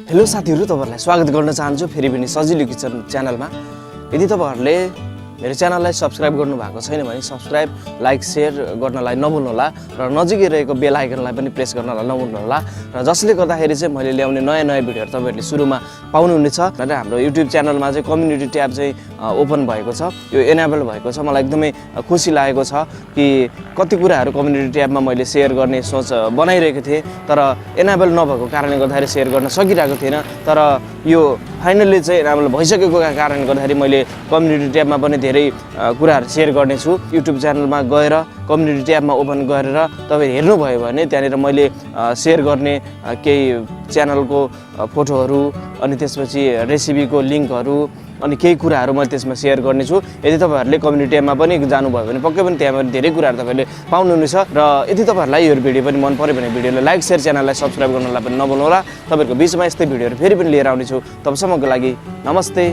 Hello साथीहरु, तपाईहरुलाई स्वागत गर्न चाहन्छु फेरि पनि सजिलो किचन च्यानलमा। यदि तपाईहरुले मेरो च्यानललाई सब्स्क्राइब गर्नु भएको छैन भने सब्स्क्राइब, लाइक, शेयर गर्नलाई नभुल्नु होला र नजिकै रहेको बेल आइकनलाई पनि प्रेस गर्नलाई नभुल्नु होला र जसले गर्दाखेरि चाहिँ मैले ल्याउने नयाँ भिडियोहरु तपाईहरुले सुरुमा पाउनुहुनेछ। र हाम्रो YouTube च्यानलमा चाहिँ कम्युनिटी ट्याब चाहिँ ओपन भएको छ, यो एनेबल भएको छ। मलाई एकदमै खुसी लागेको छ कि कति कुराहरु कम्युनिटी ट्याबमा मैले शेयर गर्ने सोच बनाइरहेको थिएँ, तर एनेबल नभएको कारणले गर्दाखेरि शेयर गर्न सकिरहेको थिएन। तर यो फाइनली चाहिँ एनेबल भइसकेको कारणले गर्दाखेरि मैले कम्युनिटी ट्याबमा पनि धेरै कुराहरु शेयर गर्ने छु। YouTube च्यानलमा गएर कम्युनिटी ट्याबमा ओपन गरेर तपाई हेर्नु भयो भने त्यहाँनिर मैले शेयर गर्ने केही च्यानलको फोटोहरु अनि त्यसपछि रेसिपीको लिंकहरु अनि केही कुराहरु म त्यसमा शेयर गर्ने छु। यदि तपाईहरुले कम्युनिटी ट्याबमा पनि जानु भयो भने पक्कै पनि त्यहाँ पनि धेरै कुराहरु तपाईले पाउनुहुनेछ। र यदि तपाईहरुलाई यो भिडियो पनि मन पर्यो भने भिडियोलाई लाइक, शेयर, च्यानललाई सब्स्क्राइब गर्नलाई पनि नभुल्नु होला। तपाईहरुको बीचमा यस्तै भिडियोहरु फेरि पनि लिएर आउने छु। तबसम्मको लागि नमस्ते।